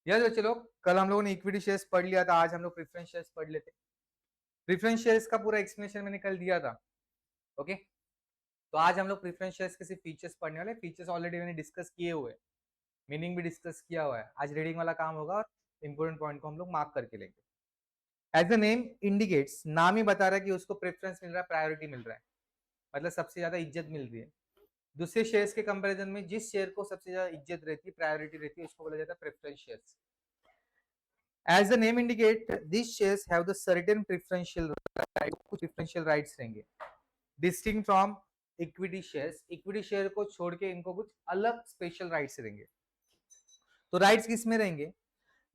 यार चलो, कल हम लोगों ने इक्विटी शेयर्स पढ़ लिया था, आज हम लोग प्रेफरेंस शेयर्स पढ़ लेते। प्रेफरेंस शेयर्स का पूरा एक्सप्लेनेशन मैंने कल दिया था। ओके, तो आज हम लोग प्रेफरेंस शेयर्स के सिर्फ फीचर्स पढ़ने वाले। फीचर्स ऑलरेडी मैंने डिस्कस किए हुए, मीनिंग भी डिस्कस किया हुआ है। आज रीडिंग वाला काम होगा और इंपोर्टेंट पॉइंट को हम लोग मार्क करके लेंगे। एज द नेम इंडिकेट्स, नाम ही बता रहा है कि उसको प्रेफरेंस मिल रहा है, प्रायोरिटी मिल रहा है, मतलब सबसे ज्यादा इज्जत मिल रही है। दूसरे शेयर्स के कंपैरिजन में जिस शेयर को सबसे ज्यादा इज्जत रहती है, प्रायोरिटी रहती है, उसको बोला जाता है preference shares. As the name indicate, these shares have the certain preferential rights, कुछ preferential rights रहेंगे, distinct from equity shares. Equity share को छोड़ के इनको कुछ अलग special rights रहेंगे। तो rights किस में रहेंगे?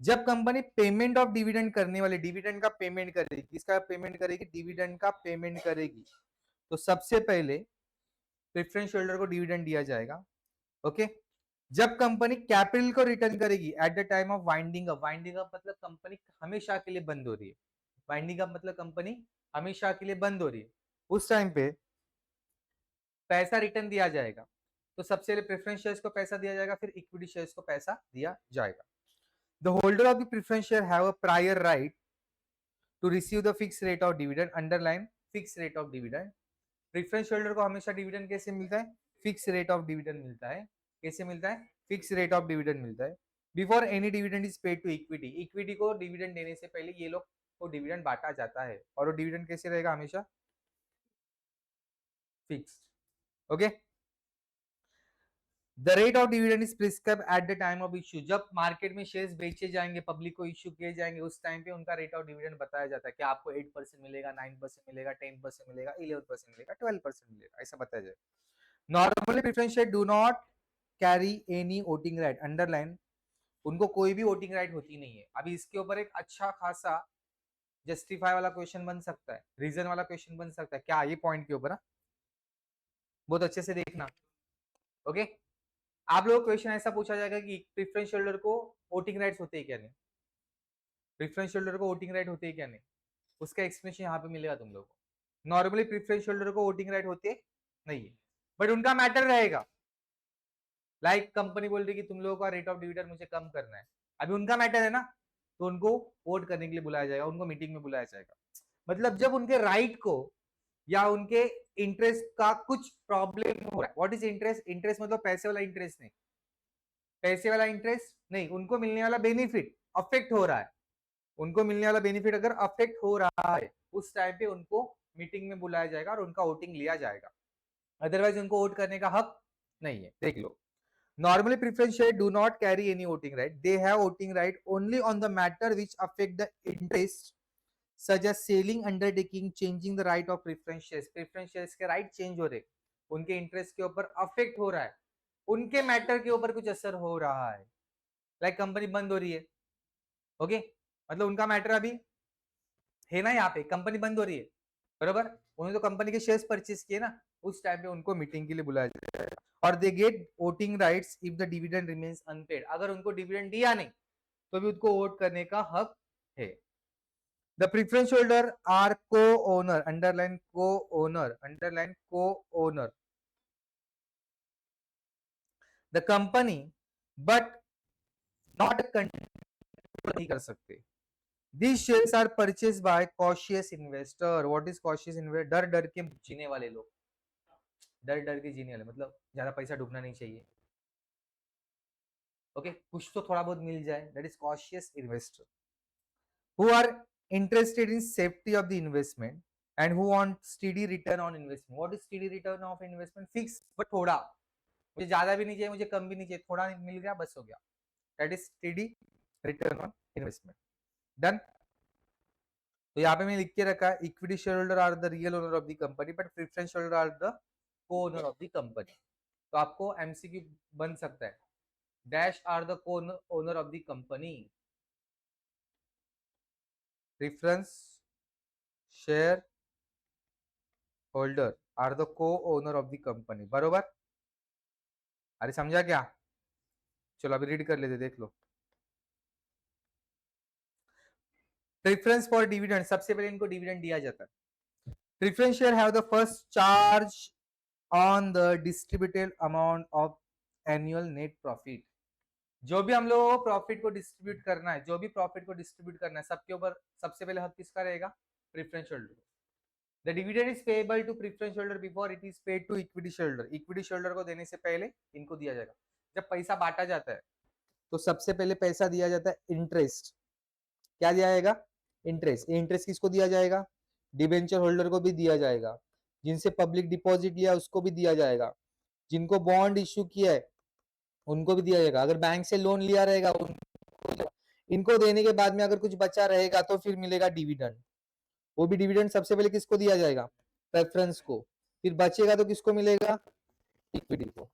जब कंपनी पेमेंट ऑफ डिविडेंड करने वाले, डिविडेंड का पेमेंट करेगी, किसका पेमेंट करेगी? डिविडेंड का पेमेंट करेगी, तो सबसे पहले प्रेफरेंस होल्डर को डिविडेंड दिया जाएगा। ओके, जब कंपनी कैपिटल को रिटर्न करेगी at the time of winding up, winding up मतलब कंपनी हमेशा के लिए बंद हो रही है, वाइंडिंग अप मतलब कंपनी हमेशा के लिए बंद हो रही है, उस टाइम पे पैसा रिटर्न दिया जाएगा। तो सबसे पहले प्रेफरेंस शेयर्स को पैसा दिया जाएगा, फिर इक्विटी शेयर्स को पैसा दिया जाएगा। The holder of the preference share have a prior right to receive the fix rate of dividend, underline fix rate of dividend. Preference holder को हमेशा डिविडेंड कैसे मिलता है? फिक्स रेट ऑफ डिविडेंड मिलता है। कैसे मिलता है? फिक्स रेट ऑफ डिविडेंड मिलता है। Before any dividend is paid to equity, equity को डिविडेंड देने से पहले ये लोग को डिविडेंड बांटा जाता है, और वो डिविडेंड कैसे रहेगा? हमेशा fixed. Okay, the rate of dividend is prescribe at the time of issue, जब मार्केट में शेयर्स बेचे जाएंगे, पब्लिक को इश्यू किए जाएंगे, उस टाइम पे उनका रेट ऑफ डिविडेंड बताया जाता है कि आपको 8% मिलेगा, 9% मिलेगा, 10% मिलेगा, 11% मिलेगा, 12% मिलेगा, ऐसा बताया जाए। Normally preference share do not carry any voting right, underline उनको कोई भी वोटिंग राइट होती नहीं है। अभी इसके ऊपर एक अच्छा खासा जस्टिफाई वाला क्वेश्चन बन सकता है, रीजन वाला क्वेश्चन बन सकता है क्या, ये पॉइंट के ऊपर बहुत अच्छे से देखना। ओके, आप लोगों को क्वेश्चन ऐसा पूछा जाएगा कि प्रेफरेंस होल्डर को वोटिंग राइट्स होते हैं क्या नहीं, प्रेफरेंस होल्डर को वोटिंग राइट होते हैं क्या नहीं, उसका एक्सप्लेनेशन यहाँ पे मिलेगा तुम लोगों को। नॉर्मली प्रेफरेंस होल्डर को वोटिंग राइट होते नहीं है, बट उनका मैटर रहेगा। लाइक कंपनी बोल रही कि तुम लोगों का रेट ऑफ डिविडेंड मुझे कम करना है, अभी उनका मैटर है ना, तो उनको वोट करने के लिए बुलाया जाएगा, उनको मीटिंग में बुलाया जाएगा। मतलब जब उनके राइट को या उनके इंटरेस्ट का कुछ प्रॉब्लम हो रहा है। What is interest? इंटरेस्ट मतलब पैसे वाला इंटरेस्ट नहीं, पैसे वाला इंटरेस्ट नहीं, उनको मिलने वाला बेनिफिट अफेक्ट हो रहा है, उनको मिलने वाला बेनिफिट अगर अफेक्ट हो रहा है, उस टाइम पे उनको मीटिंग में बुलाया जाएगा और उनका वोटिंग लिया जाएगा। अदरवाइज उनको वोट करने का हक नहीं है। देख लो, normally preference share do not carry any voting right, they have voting right only on the matter which affect the interest such as selling, undertaking, changing the right of preference shares। preference shares के right change हो रहे, उनके interest के ऊपर affect हो रहा है, उनके मैटर के ऊपर कुछ असर हो रहा है, लाइक कंपनी बंद हो रही है। ओके, मतलब उनका मैटर अभी है ना, यहाँ पे कंपनी बंद हो रही है, बराबर, उन्होंने तो कंपनी के शेयर्स परचेज किए ना, उस टाइम पे उनको मीटिंग के लिए बुलाया जाएगा। और they get voting rights if the dividend remains unpaid, अगर उनको डिविडेंड दिया नहीं तो भी उनको वोट करने का हक है। द प्रेफरेंस होल्डर आर को ओनर, अंडरलाइन को ओनर, अंडरलाइन को owner the company, but not control नहीं कर सकते। These shares are purchased by cautious investor. What is cautious investor? डर डर के जीने वाले लोग, डर डर के जीने वाले मतलब ज्यादा पैसा डूबना नहीं चाहिए। ओके, कुछ तो थोड़ा बहुत मिल जाए, that is cautious investor who are interested in safety of the investment and who want steady return on investment. What is steady return of investment? Fix but थोड़ा, मुझे ज्यादा भी नहीं चाहिए, मुझे कम भी नहीं चाहिए, थोड़ा मिल गया बस हो गया, that is steady return on investment. Done. तो यहाँ पे मैंने लिख के रखा है, equity share holder are the real owner of the company but preference holder are the co owner of the company. तो आपको एमसीक्यू बन सकता है, dash are the co owner of the company, preference share holder are the co owner of the company, बरोबर। अरे समझा क्या? चलो अभी रीड कर लेते, देख लो। प्रेफरेंस फॉर डिविडेंड, सबसे पहले इनको डिविडेंड दिया जाता है। Preference share have the first charge on the distributed amount of annual net profit. जो भी हम लोगों को प्रॉफिट को डिस्ट्रीब्यूट करना है, जो भी प्रॉफिट को डिस्ट्रीब्यूट करना है, सबके ऊपर सबसे पहले हक किसका रहेगा? Preference holder. The dividend is payable to preference holder before it is paid to equity shareholder. Equity shareholder को देने से पहले इनको दिया जाएगा। जब पैसा बांटा जाता है तो सबसे पहले पैसा दिया जाता है इंटरेस्ट। क्या दिया जाएगा? इंटरेस्ट। इंटरेस्ट किसको दिया जाएगा? डिबेंचर होल्डर को भी दिया जाएगा, जिनसे पब्लिक डिपॉजिट लिया उसको भी दिया जाएगा, जिनको बॉन्ड इश्यू किया है उनको भी दिया जाएगा, अगर बैंक से लोन लिया रहेगा उनको। इनको देने के बाद में अगर कुछ बचा रहेगा तो फिर मिलेगा डिविडेंड। वो भी डिविडेंड सबसे पहले किसको दिया जाएगा? प्रेफरेंस को। फिर बचेगा तो किसको मिलेगा? इक्विटी को।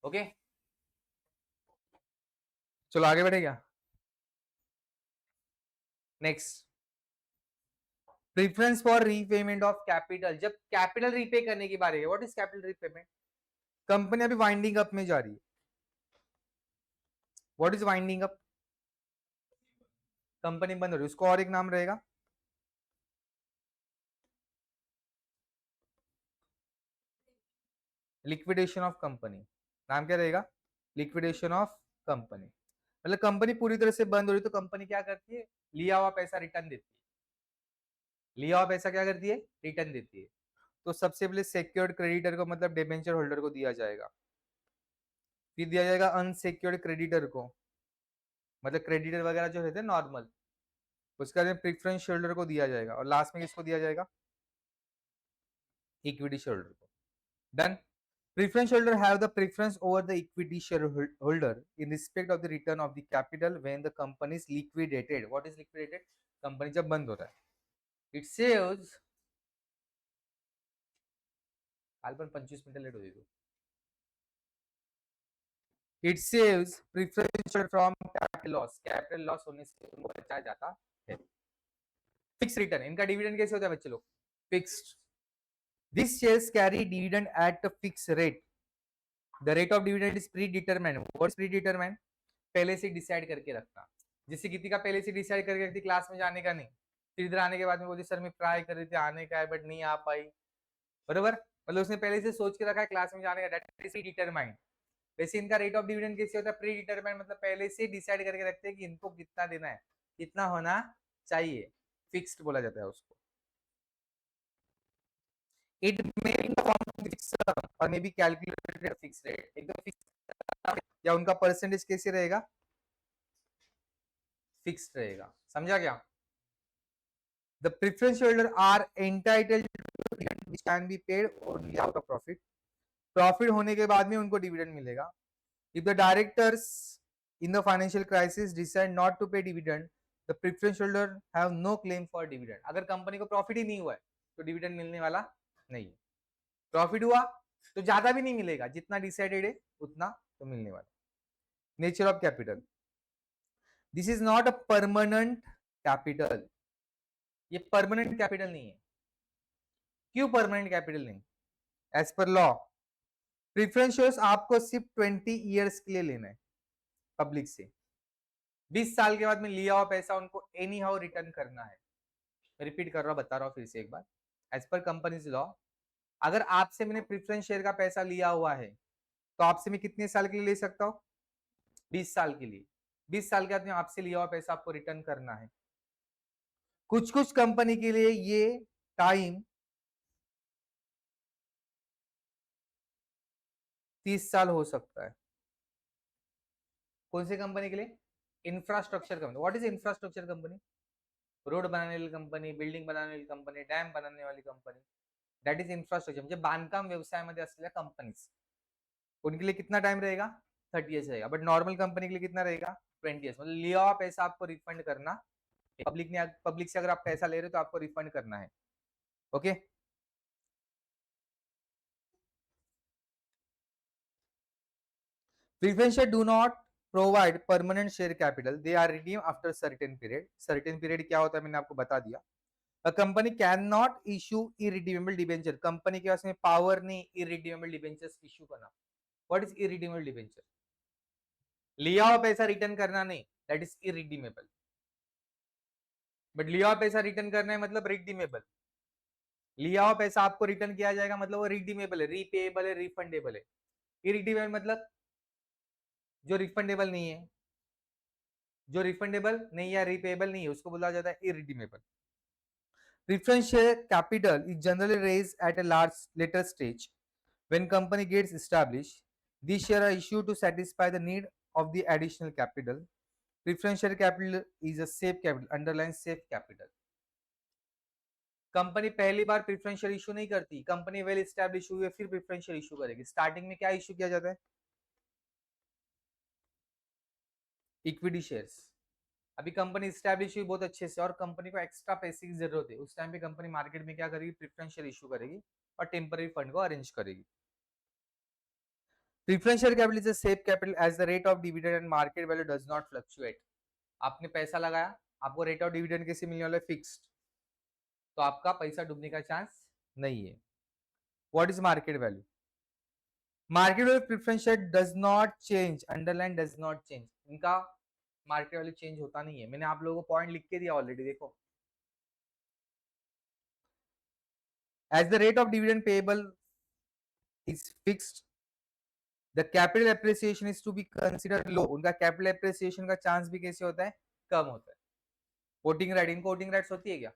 ओके, चलो आगे बढ़े क्या? Next, preference for repayment of capital. जब कैपिटल रीपे करने की बारी है, what is capital repayment? Company अभी वाइंडिंग अप में जा रही है। What is winding up? Company बंद हो रही है, उसको और एक नाम रहेगा, लिक्विडेशन ऑफ कंपनी। नाम क्या रहेगा? Liquidation of company. मतलब कंपनी पूरी तरह से बंद हो रही है तो कंपनी क्या करती है? लिया हुआ पैसा रिटर्न देती है। लिया हुआ पैसा क्या करती है? रिटर्न देती है। तो सबसे पहले सिक्योर्ड क्रेडिटर को, मतलब डिबेंचर होल्डर को दिया जाएगा। फिर दिया जाएगा अनसिक्योर्ड क्रेडिटर को, मतलब क्रेडिटर वगैरह जो रहते हैं नॉर्मल, उसका प्रेफरेंस शेयरहोल्डर को दिया जाएगा। और लास्ट में किसको दिया जाएगा? इक्विटी शेयरहोल्डर को। Done. Preference holder have the preference over the equity shareholder in respect of the return of the capital when the company is liquidated. What is liquidated? Company जब बंद होता है। It saves, काल पर 25 minute late हो गई। It saves preference share from capital loss. Capital loss होने से उनको बचाया जाता है। Fixed return, इनका डिविडेंड कैसे होता है बच्चे लोग? Fixed. These shares carry dividend at a fixed rate. The rate of dividend is predetermined. What is predetermined? पहले से डिसाइड करके रखना। जिससे कितनी का पहले से डिसाइड करके रखती, क्लास में जाने का नहीं, फिर इधर आने के बाद में बोलती सर मैं ट्राई कर रही थी आने का है बट नहीं आ पाई। बरोबर, मतलब उसने पहले से सोच के रखा है क्लास में जाने का, दैट इज डिटरमाइंड। वैसे इनका रेट ऑफ डिविडेंड कैसे होता है? प्री डिटरमाइंड, मतलब पहले से डिसाइड करके रखते हैं कि इनको कितना देना है, कितना होना चाहिए। फिक्स्ड बोला जाता है उसको। It may in the form of fixed और may be calculated fixed rate, एकदम फिक्स, या उनका परसेंटेज कैसे रहेगा? फिक्स्ड रहेगा। समझा क्या? The preference holder are entitled to dividend which can be paid only out of profit. Profit होने के बाद में उनको dividend मिलेगा। If the directors in the financial crisis decide not to pay dividend, the preference holder have no claim for dividend. अगर company को profit ही नहीं हुआ है तो डिविडेंड मिलने वाला नहीं है। प्रॉफिट हुआ तो ज्यादा भी नहीं मिलेगा, जितना डिसाइडेड है उतना तो मिलने वाला। Nature of capital, this is not a permanent capital. ये परमानेंट कैपिटल नहीं है। क्यों परमानेंट कैपिटल नहीं? As per law preference shares आपको सिर्फ 20 ईयर्स के लिए लेना है पब्लिक से। 20 साल के बाद में लिया हुआ पैसा उनको एनी हाउ रिटर्न करना है। रिपीट कर रहा हूं, बता रहा हूं फिर से एक बार। एज पर कंपनीज लॉ, अगर आपसे मैंने प्रेफरेंस शेयर का पैसा लिया हुआ है तो आपसे मैं कितने साल के लिए ले सकता हूं? 20 साल के लिए। 20 साल के बाद में आपसे लिया हुआ पैसा आपको रिटर्न करना है। कुछ कुछ कंपनी के लिए ये टाइम 30 साल हो सकता है। कौन सी कंपनी के लिए? Infrastructure company. What is infrastructure company? Road बनाने वाली कंपनी, बिल्डिंग बनाने वाली कंपनी, डॅम बनवणे वाली कंपनी, दॅट इज इन्फ्रास्ट्रक्चर। म्हणजे बांधकाम व्यवसायामध्ये असलेल्या कंपनीज, उनके लिए कितना टाइम रहेगा? 30 ईयर्स रहेगा। बट नॉर्मल कंपनी के लिए कितना रहेगा? 20 ईयर्स। मतलब लिया हुआ पैसा आपको रिफंड करना, पब्लिक से अगर आप पैसा ले रहे हो तो आपको रिफंड करना है। Okay, preference share do not provide permanent share capital, they are redeem after certain period. Certain period क्या होता है मैंने आपको बता दिया। A company cannot issue irredeemable debenture. Company के पास में पावर नहीं irredeemable debentures इश्यू करना। What is irredeemable debenture? लिया हुआ पैसा रिटर्न करना नहीं, that is irredeemable. बट लिया हुआ पैसा रिटर्न करना है मतलब रिडीमेबल। लिया हुआ पैसा आपको रिटर्न किया जाएगा मतलब वो रिडीमेबल है, रीपेएबल है, रिफंडेबल है। इरिडीमेबल मतलब जो रिफंडेबल नहीं है, जो रिफंडेबल नहीं या रिपेबल नहीं है उसको बोला जाता है irredeemable. Preference share capital is generally raised at a large later stage. When company gets established, these shares are issued to satisfy the need of the additional capital. Preference share capital is a safe capital, underline safe capital. Company पहली बार preference share issue नहीं करती, company well establish हुई है फिर preference share issue करेगी. Starting में क्या issue किया जाता है? Equity shares. अभी कंपनी स्टैब्लिश हुई बहुत अच्छे से और कंपनी को एक्स्ट्रा पैसे की जरूरत है, उस टाइम पे कंपनी मार्केट में क्या करेगी? प्रेफरेंस शेयर इशू करेगी और टेम्पररी फंड को अरेंज करेगी. Preferential capital is a safe capital as the rate of dividend and market value does not fluctuate. आपने पैसा लगाया, आपको रेट ऑफ डिविडेंड कैसे मिलने वाला है? फिक्स्ड, तो आपका पैसा डूबने का चांस नहीं है. What is market value? Market value preference share does not change, underline does not change. इनका मार्केट वैल्यू चेंज होता नहीं है. मैंने आप लोगों को पॉइंट लिख के दिया ऑलरेडी, देखो. As the rate of dividend payable is fixed, the capital appreciation is to be considered low. उनका कैपिटल एप्रिसिएशन का चांस भी कैसे होता है? कम होता है. वोटिंग राइट, इनको वोटिंग राइट्स होती है क्या?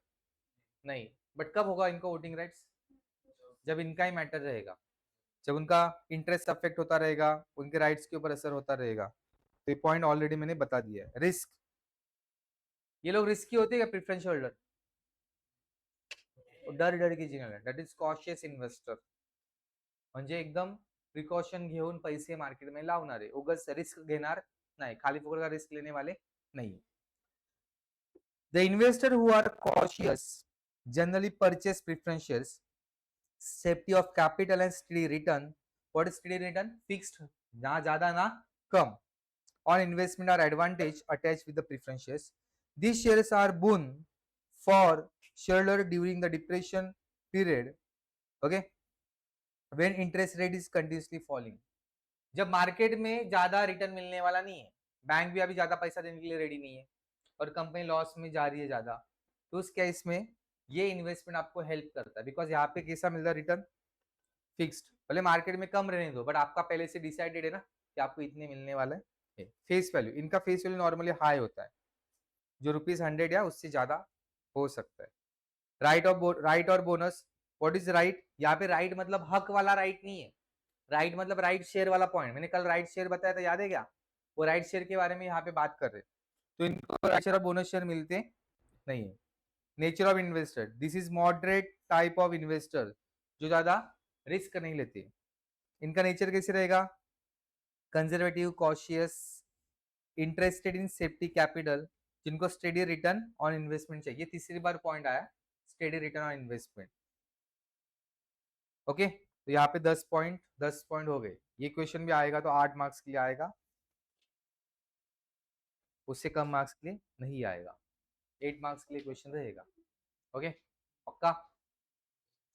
नहीं. बट कब होगा इनको वोटिंग राइट्स? जब इनका ही मैटर रहेगा, जब उनका इंटरेस्ट अफेक्ट होता रहेगा, उनके राइट्स के ऊपर असर होता रहेगा. तो ये पॉइंट ऑलरेडी मैंने बता दिया है. रिस्क, ये लोग रिस्की होते हैं क्या प्रेफरेंस होल्डर? डर डर की जिंकणार, दॅट इज कॉशियस इन्व्हेस्टर. म्हणजे एकदम प्रिकॉशन घेऊन पैसे मार्केट में लावणारे, उगाच रिस्क घेणार नाही, खाली फुकट का रिस्क लेने वाले नहीं. The investor who are cautious generally purchase preference shares, safety of capital and steady return. What is steady return? Fixed, ना ज्यादा ना कम. On investment are advantage attached with the preference shares. These shares are boon for shareholder during the depression period. Okay, when interest rate is continuously falling. जब market में ज्यादा return मिलने वाला नहीं है, बैंक भी अभी ज्यादा पैसा देने के लिए रेडी नहीं है और कंपनी लॉस में जा रही है ज्यादा, तो उस केस में ये इन्वेस्टमेंट आपको हेल्प करता है. बिकॉज यहाँ पे कैसा मिल रहा है रिटर्न? फिक्स्ड. भले मार्केट में कम रहने दो, बट आपका पहले से डिसाइडेड है ना कि आपको इतने मिलने वाला है. फेस वैल्यू, इनका फेस वैल्यू नॉर्मली हाई होता है, जो ₹100 या उससे ज्यादा हो सकता है. राइट और बोनस. What is right? यहाँ पे राइट मतलब हक वाला राइट नहीं है. राइट मतलब राइट शेयर वाला पॉइंट. मैंने कल राइट शेयर बताया था, याद है क्या? वो राइट शेयर के बारे में यहाँ पे बात कर रहे. तो इनको राइट शेयर और बोनस शेयर मिलते नहीं है. Nature of investor, this is moderate type of investor, जो ज्यादा रिस्क नहीं लेते. इनका नेचर कैसे रहेगा? Conservative, cautious, interested in safety capital, जिनको स्टेडी रिटर्न ऑन इन्वेस्टमेंट चाहिए. तीसरी बार पॉइंट आया, steady return on investment. Okay, तो यहाँ पे 10 पॉइंट हो गए. ये क्वेश्चन भी आएगा तो 8 मार्क्स के लिए आएगा, उससे कम मार्क्स के लिए नहीं आएगा. 8 मार्क्स के लिए क्वेश्चन रहेगा. ओके, पक्का?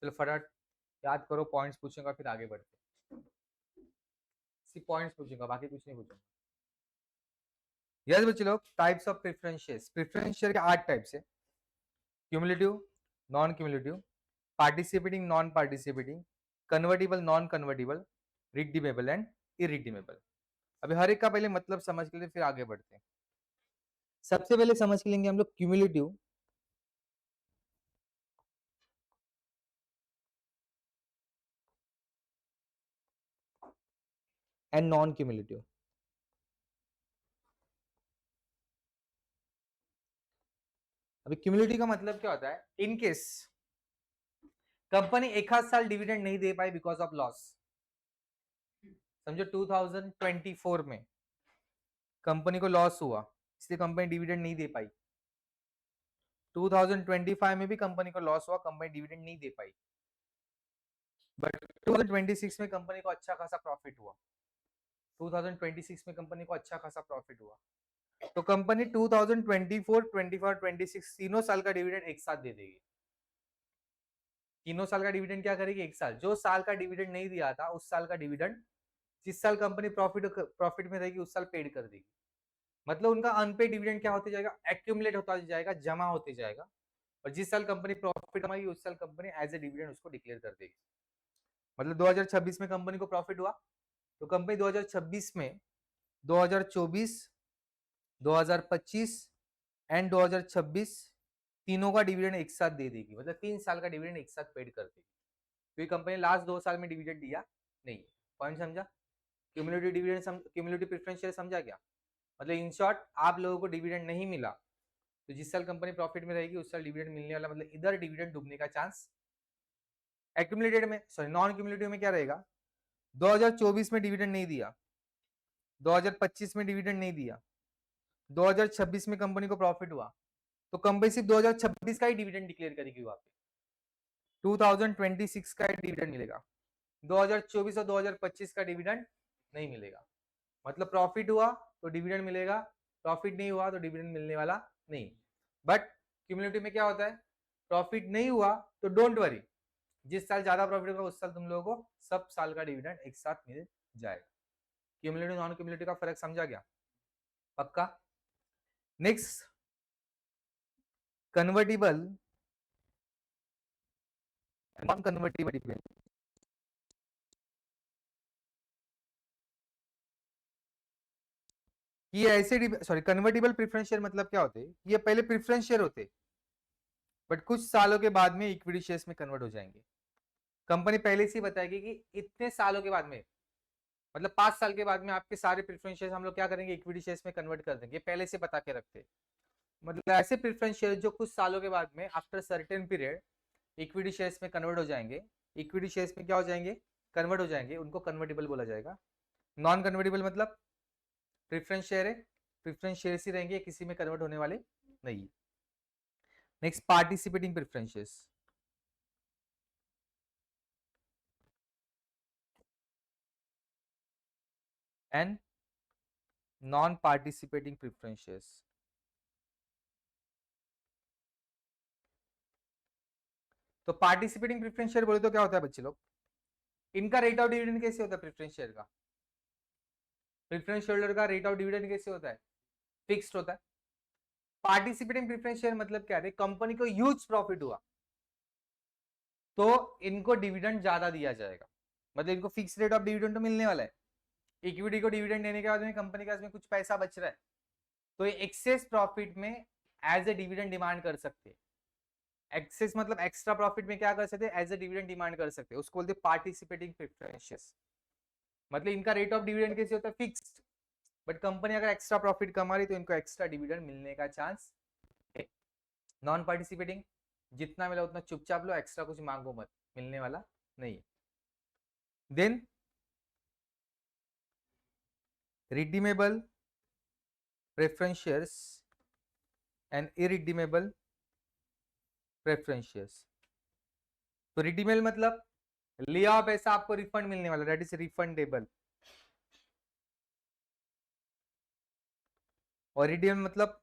चलो फटाफट याद करो, पॉइंट्स पूछूंगा फिर आगे बढ़ते. सिर्फ पॉइंट्स पूछूंगा, बाकी कुछ नहीं पूछूंगा. यस बच्चे लोग, types of preference shares. Preference share के 8 टाइप्स है. Cumulative, non cumulative, participating, non participating, convertible, non convertible, redeemable and irredeemable. अभी हर एक का पहले मतलब समझ के लिए फिर आगे बढ़ते हैं. सबसे पहले समझ के लेंगे हम लोग क्यूमुलेटिव एंड नॉन क्यूमुलेटिव. अभी क्यूमुलेटिव का मतलब क्या होता है? इन केस कंपनी एक आध साल डिविडेंड नहीं दे पाई बिकॉज ऑफ लॉस. समझो 2024 में कंपनी को लॉस हुआ, इसलिए कंपनी डिविडेंड नहीं दे पाई. 2025 में भी कंपनी को लॉस हुआ, कंपनी डिविडेंड नहीं दे पाई. बट 2026 में कंपनी को अच्छा खासा प्रॉफिट हुआ. 2026 में कंपनी को अच्छा खासा प्रॉफिट हुआ, तो कंपनी 2024, 25, 26 तीनों साल का डिविडेंड एक साथ दे देगी. तीनों साल का डिविडेंड क्या करेगी? एक साल. जो साल का डिविडेंड नहीं दिया था उस साल का डिविडेंड जिस साल कंपनी प्रॉफिट में रहेगी उस साल पेड कर देगी. मतलब उनका अनपेड डिविडेंड क्या होते जाएगा? एक्यूमुलेट होता जाएगा, जमा होते जाएगा, और जिस साल कंपनी प्रॉफिट कमाएगी उस साल कंपनी एज ए डिविडेंड उसको डिक्लेयर कर देगी. मतलब 2026 में कंपनी को प्रॉफिट हुआ, तो कंपनी 2026 में 2024, 2025 एंड 2026 तीनों का डिविडेंड एक साथ दे देगी, मतलब 3 साल का डिविडेंड एक साथ पेड कर देगी, क्योंकि कंपनी लास्ट 2 साल में डिविडेंड दिया नहीं है। पॉइंट समझा? Cumulative dividend cumulative preference share समझा क्या? मतलब इन शॉर्ट आप लोगों को डिविडेंड नहीं मिला तो जिस साल कंपनी प्रॉफिट में रहेगी उस साल डिविडेंड मिलने वाला, मतलब इधर डिविडेंड डूबने का चांस। एक्यूमुलेटेड में, सॉरी नॉन क्यूमुलेटिव में क्या रहेगा? 2024 में डिविडेंड नहीं दिया, 2025 में डिविडेंड नहीं दिया, 2026 में कंपनी को प्रॉफिट हुआ, तो कंपनी सिर्फ 2026 का ही डिविडेंड डिक्लेयर करेगी वहां पे, 2026 का डिविडेंड मिलेगा, 2024 और 2025 का डिविडेंड नहीं मिलेगा। मतलब प्रॉफिट हुआ तो डिविडेंड मिलेगा, प्रॉफिट नहीं हुआ तो डिविडेंड मिलने वाला नहीं। बट क्यूमुलेटिव में क्या होता है? प्रॉफिट नहीं हुआ तो डोंट वरी, जिस साल ज्यादा प्रॉफिट होगा उस साल तुम लोगों को सब साल का डिविडेंड एक साथ मिल जाएगा। क्यूमुलेटिव नॉन क्यूमुलेटिव का फर्क समझा गया? पक्का? Next, convertible non convertible dividend. ये ऐसे सॉरी कन्वर्टिबल प्रेफरेंस शेयर मतलब क्या होते हैं? ये पहले प्रेफरेंस शेयर होते बट कुछ सालों के बाद में इक्विटी शेयर्स में कन्वर्ट हो जाएंगे। कंपनी पहले से ही बताएगी कि इतने सालों के बाद में, मतलब 5 साल के बाद में आपके सारे प्रेफरेंस शेयर्स हम लोग क्या करेंगे? इक्विटी शेयर्स में कन्वर्ट कर देंगे, पहले से बता के रखते। मतलब ऐसे प्रेफरेंस शेयर जो कुछ सालों के बाद में after certain period equity shares में कन्वर्ट हो जाएंगे, इक्विटी शेयर्स में क्या हो जाएंगे? कन्वर्ट हो जाएंगे, उनको कन्वर्टेबल बोला जाएगा। नॉन कन्वर्टेबल मतलब प्रेफरेंस शेयर है, प्रेफरेंस शेयर्स ही रहेंगे, किसी में कन्वर्ट होने वाले नहीं। Next, participating preference shares. And non participating preference shares. तो पार्टिसिपेटिंग प्रेफरेंस शेयर बोले तो क्या होता है बच्चे लोग? इनका रेट ऑफ डिविडेंड कैसे होता है? प्रेफरेंस शेयर का, प्रेफरेंस शेयर का रेट ऑफ डिविडेंड कैसे होता है? फिक्स्ड होता है। पार्टिसिपेटिंग प्रेफरेंस शेयर मतलब क्या है? कंपनी को ह्यूज प्रॉफिट हुआ तो इनको डिविडेंड ज्यादा दिया जाएगा, मतलब इनको फिक्स रेट ऑफ डिविडेंड तो मिलने वाला है। इक्विटी को डिविडेंड देने के बाद में कंपनी का इसमें कुछ पैसा बच रहा है तो ये एक्सेस प्रॉफिट में एज ए डिविडेंड डिमांड कर सकते हैं। एक्सेस मतलब एक्स्ट्रा प्रॉफिट में क्या कर सकते हैं? एज ए डिविडेंड डिमांड कर सकते हैं, उसको बोलते हैं पार्टिसिपेटिंग प्रेफरेंस शेयर्स। मतलब इनका रेट ऑफ डिविडेंड कैसे होता है? फिक्स्ड, बट कंपनी अगर एक्स्ट्रा प्रॉफिट कमा रही तो इनको एक्स्ट्रा डिविडेंड मिलने का चांस है। नॉन पार्टिसिपेटिंग, जितना मिला उतना चुपचाप लो, एक्स्ट्रा कुछ मांगो मत, मिलने वाला नहीं है। Then redeemable preference shares and irredeemable preference shares. तो रिडीमेबल मतलब लिया हुआ पैसा आपको रिफंड मिलने वाला, दैट इज रिफंडेबल। और रिडीमेबल मतलब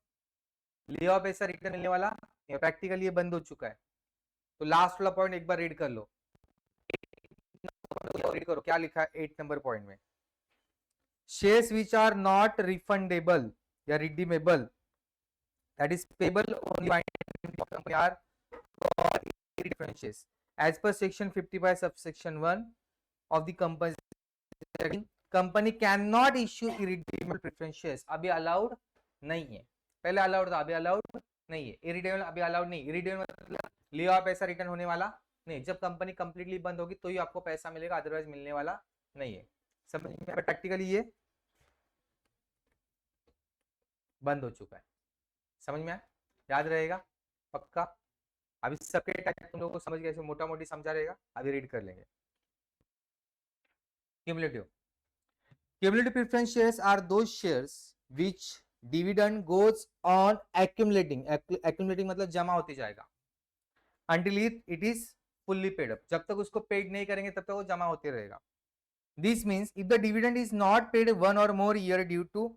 लिया हुआ पैसा रिटर्न मिलने वाला, प्रैक्टिकली ये बंद हो चुका है। तो लास्ट वाला पॉइंट एक बार रीड कर लो, रीड करो क्या लिखा है 8 नंबर पॉइंट में। Shares which are not refundable या redeemable, that is payable only by company are preference shares as per section 55 subsection 1 of the company. Company can not issue irredeemable preference shares, अभी allowed नहीं है। पहले allowed था, अभी allowed नहीं है। Irredeemable अभी अलाउड नहीं। इरिडीमेबल मतलब लिया हुआ पैसा रिटर्न होने वाला नहीं, जब कंपनी कंप्लीटली बंद होगी तो ही आपको पैसा मिलेगा, अदरवाइज मिलने वाला नहीं है। समझ में? प्रैक्टिकली ये बंद हो चुका है। समझ में आया? याद रहेगा पक्का? अभी सबके टाइप तुम लोगों को समझ गए, मोटा मोटी समझा रहेगा, अभी रीड कर लेंगे। Cumulative cumulative preference shares are those shares which dividend goes on accumulating, accumulating मतलब जमा होती जाएगा, until it is fully paid up, जब तक उसको पेड नहीं करेंगे तब तक वो जमा होते रहेगा। This means if the dividend is not paid 1 or more year due to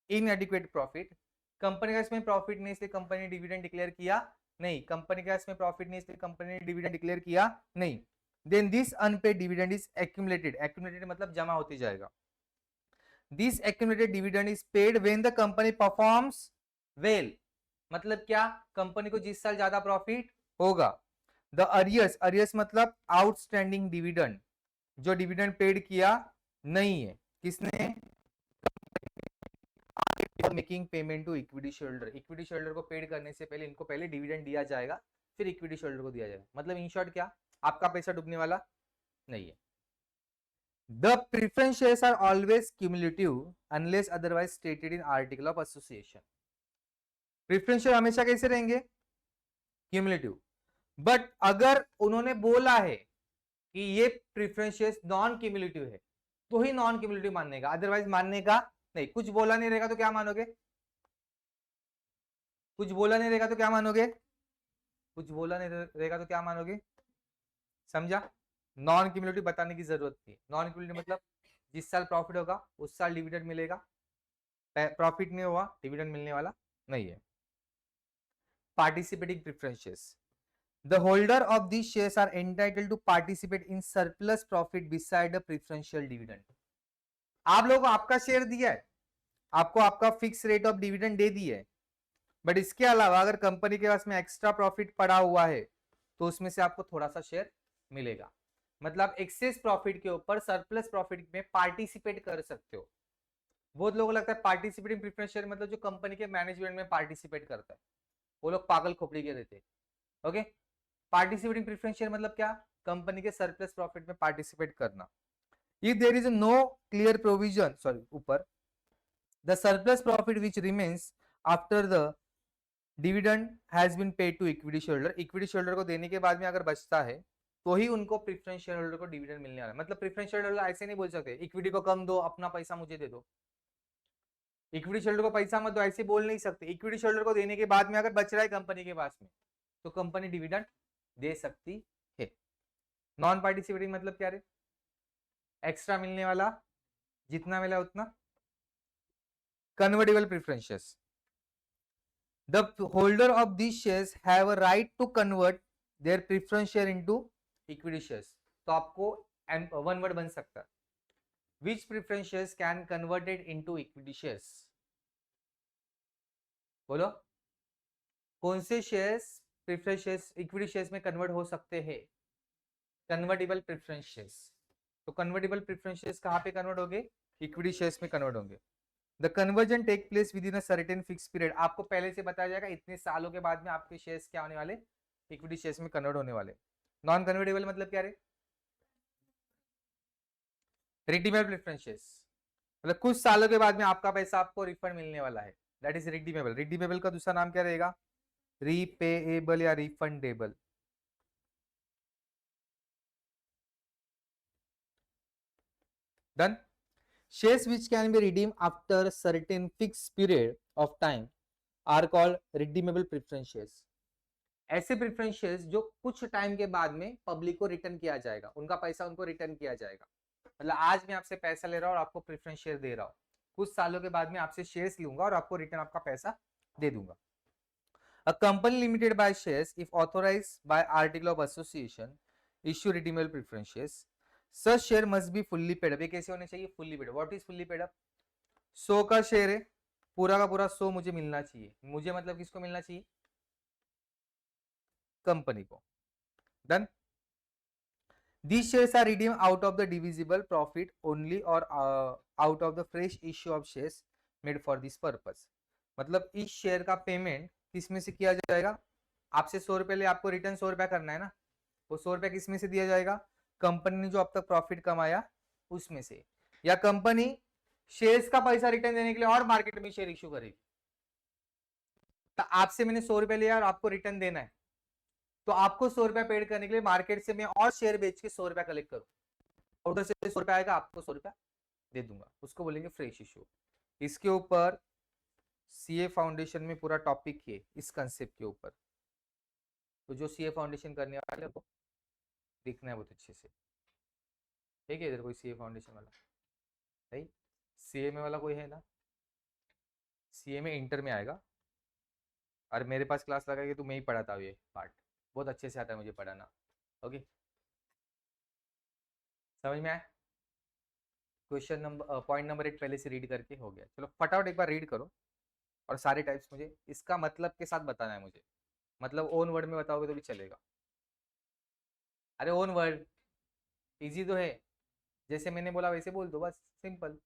inadequate profit, company का इसमें प्रॉफिट नहीं इसलिए कंपनी ने डिविडेंड डिक्लेयर किया नहीं, कंपनी का इसमें प्रॉफिट नहीं इसलिए कंपनी ने डिविडेंड डिक्लेयर किया नहीं, then this unpaid dividend is accumulated, accumulated मतलब जमा होती जाएगा। This accumulated dividend is paid when the company performs well, मतलब क्या? कंपनी को जिस साल ज्यादा प्रॉफिट होगा। The arrears मतलब आउटस्टैंडिंग डिविडेंड, जो डिविडेंड पेड किया नहीं है, किसने? Making payment to equity shareholder, equity shareholder को पेड करने से पहले इनको पहले डिविडेंड दिया जाएगा, फिर इक्विटी शेयरहोल्डर को दिया जाएगा। मतलब इन शॉर्ट क्या, आपका पैसा डूबने वाला नहीं है। The preference shares are always cumulative unless otherwise stated in article of association. Preference share हमेशा कैसे रहेंगे? क्यूमुलेटिव। बट अगर उन्होंने बोला है कि ये प्रिफरेंस शेयर नॉन क्यूमुलेटिव है तो ही नॉन क्यूमुलेटिव मानने का, अदरवाइज मानने का नहीं। कुछ बोला नहीं रहेगा तो क्या मानोगे? कुछ बोला नहीं रहेगा तो क्या मानोगे? कुछ बोला नहीं रहेगा तो क्या मानोगे? समझा? नॉन क्यूमुलेटिव बताने की जरूरत थी। नॉन क्यूमुलेटिव मतलब जिस साल प्रॉफिट होगा उस साल डिविडेंड मिलेगा, प्रॉफिट नहीं हुआ डिविडेंड मिलने वाला नहीं है। Participating preference shares, the holder of these shares are entitled to participate in surplus profit beside a preferential dividend. आप लोगों को आपका शेयर दिया है, आपको आपका फिक्स रेट ऑफ डिविडेंड दे दी है, बट इसके अलावा अगर कंपनी के पास में एक्स्ट्रा प्रॉफिट पड़ा हुआ है तो उसमें से आपको थोड़ा सा शेयर मिलेगा। मतलब एक्सेस प्रॉफिट के ऊपर सरप्लस प्रॉफिट में पार्टिसिपेट कर सकते हो। बहुत लोगों को लगता है पार्टिसिपेटिंग प्रेफरेंस शेयर मतलब जो कंपनी के मैनेजमेंट में पार्टिसिपेट करता है, वो लोग पागल खोपड़ी के रहते हैं। ओके, पार्टिसिपेटिंग प्रेफरेंस शेयर मतलब क्या? कंपनी के सरप्लस प्रॉफिट में पार्टिसिपेट करना। If there is no clear provision, sorry ऊपर, the surplus profit which remains after the dividend has been paid to equity shareholder, equity shareholder को देने के बाद में अगर बचता है तो ही उनको प्रेफरेंस शेयरहोल्डर को डिविडेंड मिलने वाला है। मतलब प्रेफरेंस शेयरहोल्डर ऐसे नहीं बोल सकते इक्विटी को कम दो, अपना पैसा मुझे दे दो। इक्विटी शेयरहोल्डर को पैसा मत दो, ऐसे बोल नहीं सकते। इक्विटी शेयरहोल्डर को देने के बाद में अगर बच रहा है कंपनी के पास में तो कंपनी डिविडेंड दे सकती है। नॉन पार्टिसिपेटिंग मतलब क्या रे? एक्स्ट्रा मिलने वाला, जितना मिला उतना। Convertible preference shares, the holder of these shares have a right to convert their preference share into equity shares. तो आपको वन वर्ड बन सकता है, which preference shares can converted into equity shares? बोलो कौन से shares preference shares equity shares में convert हो सकते हैं? Convertible preference shares. तो कन्वर्टेबल प्रेफरेंस शेयर्स कहां पे कन्वर्ट होंगे? इक्विटी शेयर्स में कन्वर्ट होंगे। The conversion take place within a certain fix period, आपको पहले से बताया जाएगा इतने सालों के बाद में आपके शेयर्स क्या होने वाले? इक्विटी शेयर्स में कन्वर्ट होने वाले। नॉन कन्वर्टेबल मतलब क्या रे? रिडीमेबल प्रेफरेंस शेयर्स, मतलब कुछ सालों के बाद में आपका पैसा आपको रिफंड मिलने वाला है, दैट इज रिडीमेबल। रिडीमेबल का दूसरा नाम क्या रहेगा? रीपेएबल या refundable. Done. Shares which can be redeemed after a certain fixed period of time are called redeemable preference shares. ऐसे प्रेफरेंस शेयर्स जो कुछ टाइम के बाद में पब्लिक को रिटर्न किया जाएगा, उनका पैसा उनको रिटर्न किया जाएगा। मतलब आज मैं आपसे पैसा ले रहा हूँ और आपको प्रेफरेंस शेयर दे रहा हूँ, कुछ सालों के बाद में आपसे शेयर्स लूंगा और आपको रिटर्न आपका पैसा दे दूंगा। A company limited by shares, if authorized by article of association, issue redeemable preference shares. Such share must be fully paid up. ये कैसे होने चाहिए? fully paid up. What is fully paid up? 100 का share है, पूरा का पूरा 100 मुझे मिलना चाहिए। मुझे मतलब किसको मिलना चाहिए? कंपनी को। Done. These shares are redeemed out of the divisible profit only or out of the fresh issue of shares made for this purpose. मतलब इस शेयर का पेमेंट किस में से किया जाएगा? आपसे 100 रुपए ले, आपको रिटर्न 100 रुपया करना है ना, वो 100 रुपया किस में से दिया जाएगा? कंपनी ने जो अब तक प्रॉफिट कमाया उसमें से, या कंपनी शेयर्स का पैसा रिटर्न देने के लिए और मार्केट में शेयर इश्यू करेगी। तो आपसे मैंने 100 रुपया लिया और आपको रिटर्न देना है, तो आपको 100 रुपया पेड करने के लिए मार्केट से मैं और शेयर बेच के 100 रुपया कलेक्ट करूं, उधर से 100 रुपया आएगा, आपको 100 रुपया दे दूंगा, उसको बोलेंगे फ्रेश इश्यू। इसके ऊपर सीए फाउंडेशन में पूरा टॉपिक है इस कंसेप्ट के ऊपर, तो जो सीए फाउंडेशन करने वाले को देखना है बहुत अच्छे से। ठीक है, इधर कोई सीए फाउंडेशन वाला नहीं, सीए में वाला कोई है ना? सीए में इंटर में आएगा, और मेरे पास क्लास लगाएगी तो मैं ही पढ़ाता हूँ, ये पार्ट बहुत अच्छे से आता है मुझे पढ़ाना। ओके, समझ में आया? क्वेश्चन नंबर पॉइंट नंबर 1 पहले से रीड करके हो गया। चलो फटाफट एक बार रीड करो और सारे टाइप्स मुझे इसका मतलब के साथ बताना है मुझे, मतलब ओन वर्ड में बताओगे तो भी चलेगा। अरे ओन वर्ड इजी तो है, जैसे मैंने बोला वैसे बोल दो बस, सिंपल।